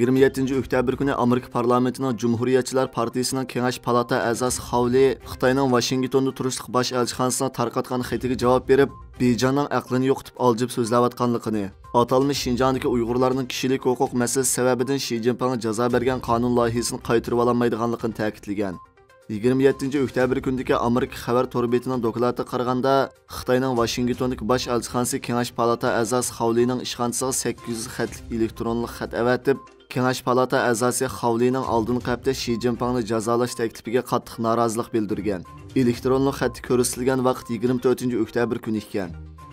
27 oktyabr kuni Amerika parlamentining Cumhuriyetçiler Partiyasining Kengash palata a'zosi Xavli Xitoyning Washingtonda turishlik bosh elchixonasiga tarqatgan xatiga javob berib, Bejanning aqlini yo'qitib aljib so'zlayotganligini, atalmış Şinjandagi Uyg'urlarning kishilik huquq masalasi sababidan Xi Jinpingga jazo bergan qonun loyihasini qaytarib ololmaydiganligini ta'kidlagan. 27 oktyabr kundagi Amerika xabar to'rbetining doklatiga qaraganda, Xitoyning Washingtondagi bosh elchixonasi Kengash palata a'zosi Xavlining ishxonasiga 800 xatlik elektronlik xat avatib, Kengash palata a'zosi Xavlining oldingi hafta Xi Jinpingni jazolash taklifiga qattiq norozilik bildirgan. Elektronlik xat ko'rsatilgan vaqt 24 oktyabr kuni ekan.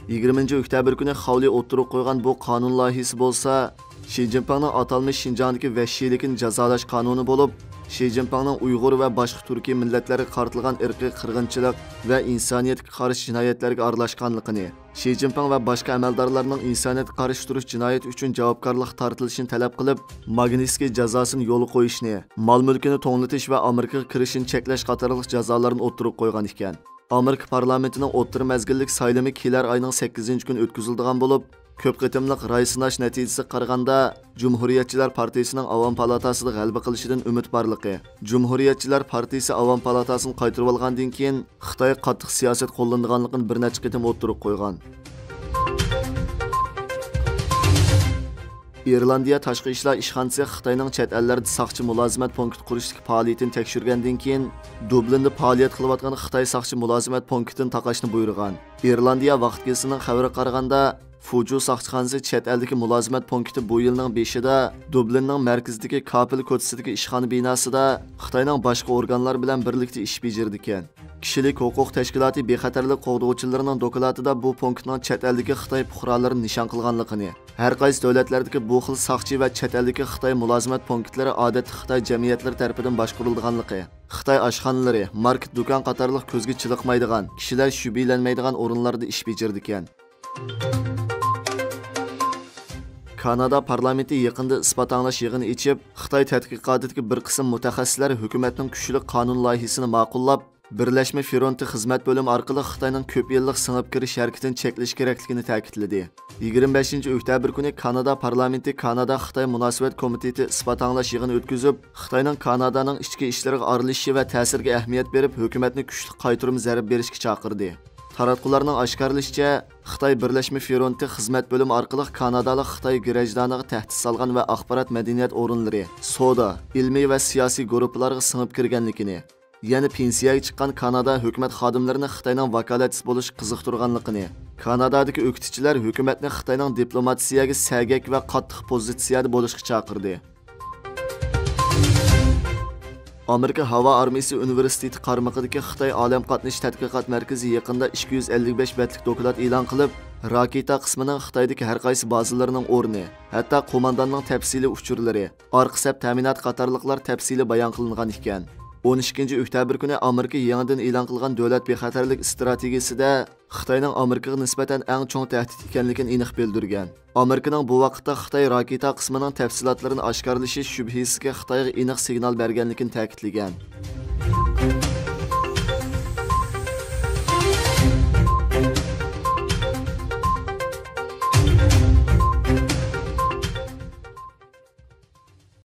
20 oktyabr kuni Xavli o'tirib qo'ygan bu qonun loyihasi bo'lsa, Xi Jinpingning atalmış Şinjandagi vahshiylikni jazolash qonuni bo'lib, Xi Jinpingning Uyg'ur va boshqa Turkiy millatlarga qartilgan irqiy qirg'inchilik va insoniyatga qarshi jinoyatlarga aralashganligini, Xi Jinping va boshqa amaldorlarning insoniyatga qarshi turish jinoyat uchun javobgarlik tortilishini talab qilib, Magnitskiy jazosini yo'l qo'yishni, mol-mulkini to'nlatish va Amerikaga kirishini cheklash qatorliq jazolarni o'tirib qo'ygan ekan. Amerika parlamentining o'rta mezgillik saylami kelar oyning 8-kun o'tkaziladigan bo'lib, ko'p qitimliq ra'y sinash natijasiga qaraganda Cumhuriyetçiler Partiyasining Avam palatasida g'alaba qilishidan umid borligi, Cumhuriyetçiler Partiyasi Avam palatasini qaytarib olgandan keyin Xitoy qattiq siyosat qo'llanganligini bir necha qitim o'tirib qo'ygan. İrlandiya tashqi ishlar ishxonasi Xitoyning chet ellarda saqchi mulozimat punkti qurishdagi faoliyatini tekshirgandan keyin Dublinda faoliyat qilayotgan Xitoy saqchi mulozimat punktini taqashni buyurgan. İrlandiya vaqtgesining xabari qaraganda, Fuju saqchixonasi chet eldagi mulozimat punkti bu yilning 5-ida Dublinning markazidagi Kapil ko'chasidagi ishxona binosida Xitoyning boshqa organlar bilan birlikda ish bajardi ekan. Kishilik huquq tashkiloti bexatarlik qo'g'dovchilarining dokladida bu punktning chet eldagi Xitoy fuqarolarini nishon qilganligini, har qaysi davlatlardagi bu xil saqchi va chet eldagi Xitoy mulozimat punktlari odatda Xitoy jamiyatlari tomonidan boshqarilganligi, Xitoy oshxonalari, market do'kon qatorliq ko'zga chiliqmaydigan, kishilar shubhalanmaydigan o'rinlarda ish bajardi ekan. Kanada parlamenti yaqında isbot anglash yig'ini ichib, Xitoy tadqiqotidagi bir qism mutaxassislar hukumatning kuchli qonun loyihasini ma'qullab, Birlashma Fronti xizmat bo'limi orqali Xitoyning ko'p yillik singib kirish harakatini cheklash kerakligini ta'kidladi. 25 oktyabr kuni Kanada parlamenti Kanada Xitoy munosabat komiteti isbot anglash yig'ini o'tkazib, Xitoyning Kanadaning ichki ishlariga aralashishi va ta'siriga ahamiyat berib, hukumatni kuchli qaytarib zarb berishga chaqirdi. Taratqularning oshkorlashicha, Xitoy Birlashma Fronti xizmat bo'limi orqali Kanadalik Xitoy grajdaniga tahdid solgan va axborot madaniyat o'rinlari, soda, ilmiy va siyosiy guruhlarga singib kirganligini, yana pensiyaga chiqqan Kanada hukumat xodimlarini Xitoyning vakolatchisi bo'lish qiziqtirganligini, Kanadadagi o'qituvchilar hukumatni Xitoyning diplomatsiyaga sagak va qattiq pozitsiyada bo'lishga chaqirdi. Amerika Havo armiyasi universiteti qarmog'idagi Xitoy olam qatnash tadqiqot markazi yaqinda 255 betlik doklad e'lon qilib, raketa qismining Xitoydagi har qaysi bazalarining o'rni, hatto qo'mondonning tafsiliy uchurlari, orqa saf ta'minot qatorliqlar tafsili bayon qilingan ekan. 12 oktyabr kuni Amerika yangidan e'lon qilgan davlat bexatarlik strategiyasida Xitoyning Amerikaga nisbatan eng chong tahdid ekanligini aniq bildirgan. Amerikaning bu vaqtda Xitoy raketa qismining tafsilotlarini oshkorlashi shubhasiga Xitoyga aniq signal berganligini ta'kidlagan.